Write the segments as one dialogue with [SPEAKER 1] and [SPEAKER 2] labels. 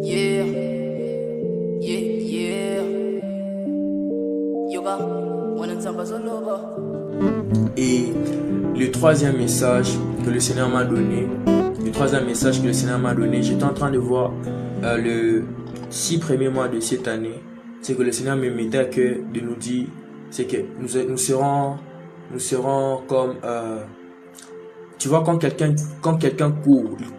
[SPEAKER 1] Yeah, yeah, yeah. Yoga, wanatamba zoloba.
[SPEAKER 2] Et le troisième message que le Seigneur m'a donné, j'étais en train de voir le 6 premiers mois de cette année, c'est que le Seigneur me mettait à cœur de nous dire, c'est que nous serons comme, tu vois, quand quelqu'un court, il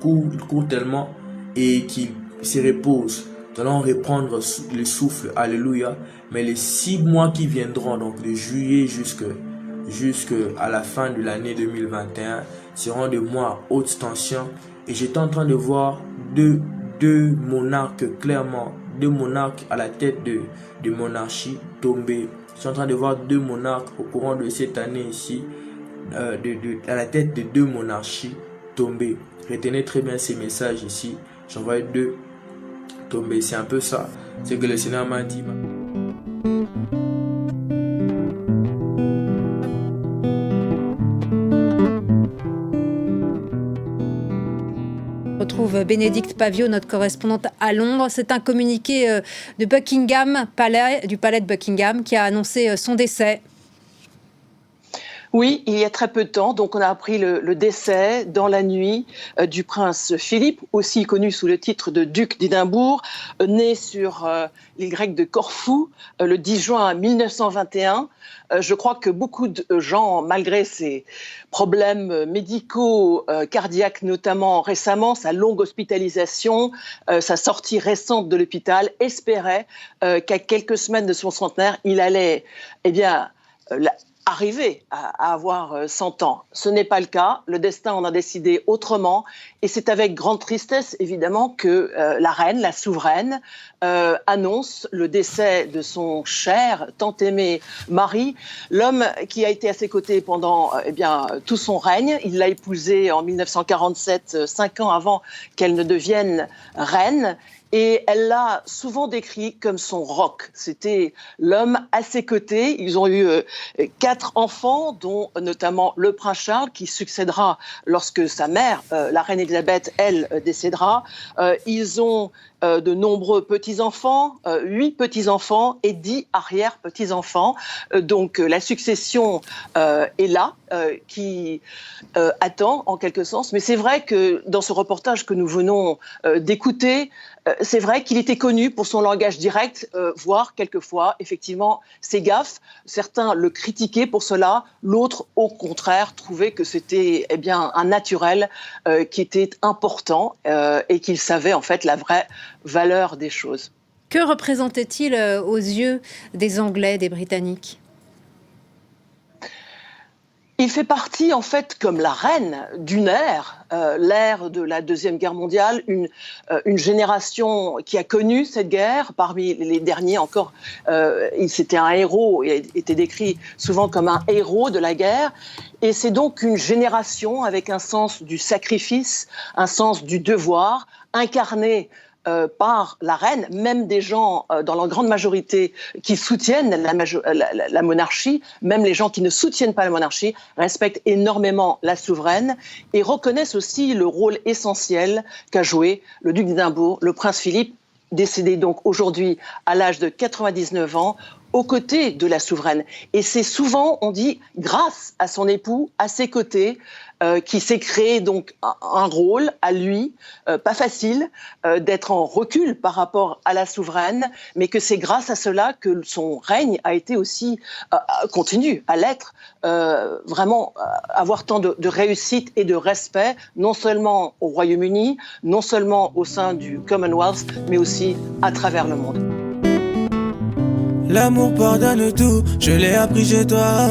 [SPEAKER 2] court tellement et qu'il se repose. Nous allons reprendre le souffle, alléluia. Mais les 6 mois qui viendront, donc de juillet jusqu'à la fin de l'année 2021, seront des mois à haute tension. Et j'étais en train de voir deux monarques, clairement, deux monarques à la tête de monarchie tomber. Je suis en train de voir 2 monarques au courant de cette année ici, à la tête de 2 monarchies tomber. Retenez très bien ces messages ici. J'en vois 2 tomber. C'est un peu ça. C'est que le Seigneur m'a dit.
[SPEAKER 3] On retrouve Bénédicte Pavio, notre correspondante à Londres. C'est un communiqué de Buckingham, du palais de Buckingham, qui a annoncé son décès.
[SPEAKER 4] Oui, il y a très peu de temps, donc on a appris le décès dans la nuit du prince Philippe, aussi connu sous le titre de duc d'Édimbourg, né sur l'île grecque de Corfou le 10 juin 1921. Je crois que beaucoup de gens, malgré ses problèmes médicaux, cardiaques notamment récemment, sa longue hospitalisation, sa sortie récente de l'hôpital, espéraient qu'à quelques semaines de son centenaire, il allait, arriver à avoir 100 ans. Ce n'est pas le cas. Le destin en a décidé autrement. Et c'est avec grande tristesse, évidemment, que la reine, la souveraine, annonce le décès de son cher, tant aimé mari, l'homme qui a été à ses côtés pendant tout son règne. Il l'a épousée en 1947, 5 ans avant qu'elle ne devienne reine. Et elle l'a souvent décrit comme son roc. C'était l'homme à ses côtés. Ils ont eu 4 enfants, dont notamment le prince Charles, qui succédera lorsque sa mère, la reine Elisabeth, elle, décédera. Ils ont de nombreux petits-enfants, 8 petits-enfants et 10 arrière-petits-enfants. Donc la succession est là, qui attend en quelque sens. Mais c'est vrai que dans ce reportage que nous venons d'écouter, c'est vrai qu'il était connu pour son langage direct, voire quelquefois, effectivement, ses gaffes. Certains le critiquaient pour cela, l'autre, au contraire, trouvait que c'était un naturel qui était important et qu'il savait en fait la vraie valeur des choses.
[SPEAKER 3] Que représentait-il aux yeux des Anglais, des Britanniques ?
[SPEAKER 4] Il fait partie, en fait, comme la reine, d'une ère, l'ère de la Deuxième Guerre mondiale, une génération qui a connu cette guerre. Parmi les derniers encore, c'était un héros, il était décrit souvent comme un héros de la guerre. Et c'est donc une génération avec un sens du sacrifice, un sens du devoir, incarné par la reine, même des gens dans la grande majorité qui soutiennent la monarchie, même les gens qui ne soutiennent pas la monarchie, respectent énormément la souveraine et reconnaissent aussi le rôle essentiel qu'a joué le duc d'Édimbourg, le prince Philippe, décédé donc aujourd'hui à l'âge de 99 ans, aux côtés de la souveraine. Et c'est souvent, on dit, grâce à son époux, à ses côtés, qui s'est créé donc un rôle à lui, pas facile, d'être en recul par rapport à la souveraine, mais que c'est grâce à cela que son règne a été aussi, continue à l'être, vraiment avoir tant de réussite et de respect, non seulement au Royaume-Uni, non seulement au sein du Commonwealth, mais aussi à travers le monde.
[SPEAKER 5] L'amour pardonne tout, je l'ai appris chez toi,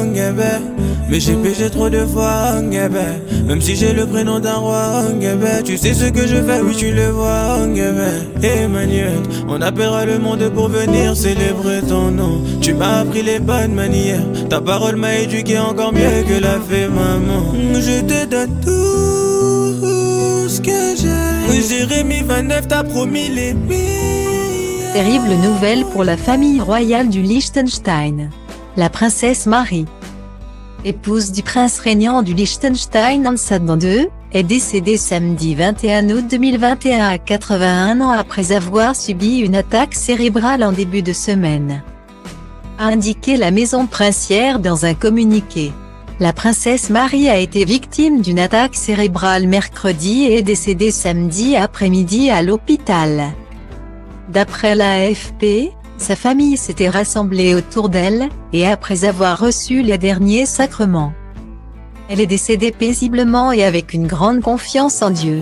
[SPEAKER 5] mais j'ai péché trop de fois, même si j'ai le prénom d'un roi, tu sais ce que je fais, oui tu le vois, Emmanuel, on appellera le monde pour venir célébrer ton nom. Tu m'as appris les bonnes manières, ta parole m'a éduqué encore mieux que l'a fait maman. Je te donne tout ce que j'ai. Jérémie 29 t'a promis les billes.
[SPEAKER 6] Terrible nouvelle pour la famille royale du Liechtenstein. La princesse Marie, épouse du prince régnant du Liechtenstein Hans II, est décédé samedi 21 août 2021 à 81 ans après avoir subi une attaque cérébrale en début de semaine, a indiqué la maison princière dans un communiqué. La princesse Marie a été victime d'une attaque cérébrale mercredi et est décédée samedi après-midi à l'hôpital. D'après l'AFP, sa famille s'était rassemblée autour d'elle, et après avoir reçu les derniers sacrements, elle est décédée paisiblement et avec une grande confiance en Dieu.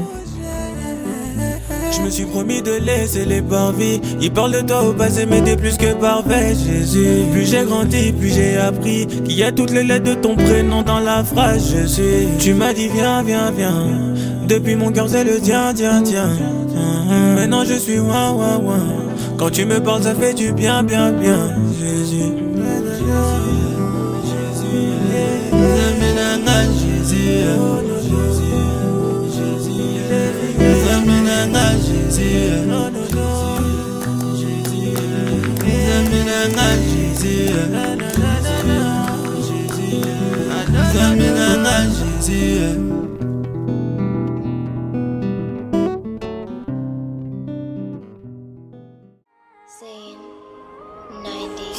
[SPEAKER 5] Je me suis promis de laisser les parvis. Ils parlent de toi au passé mais t'es plus que parfait, Jésus. Plus j'ai grandi, plus j'ai appris qu'il y a toutes les lettres de ton prénom dans la phrase je suis. Tu m'as dit viens, viens, viens. Depuis mon cœur c'est le tiens, tiens, tiens. Maintenant je suis ouin, ouin, ouin. Quand tu me parles ça fait du bien, bien, bien, Jésus.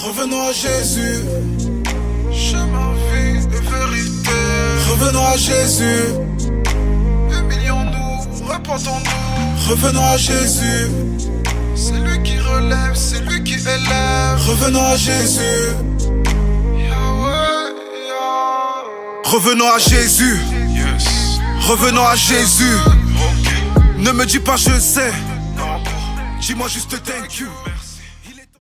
[SPEAKER 7] Revenons à Jésus, chemin, vie et vérité. Revenons à Jésus, humilions-nous, repentons-nous. Revenons à Jésus, c'est lui qui relève, c'est lui qui élève. Revenons à Jésus, Yahweh, Yahweh. Revenons à Jésus, yes. Revenons à Jésus, okay. Ne me dis pas je sais, non. Dis-moi juste thank you.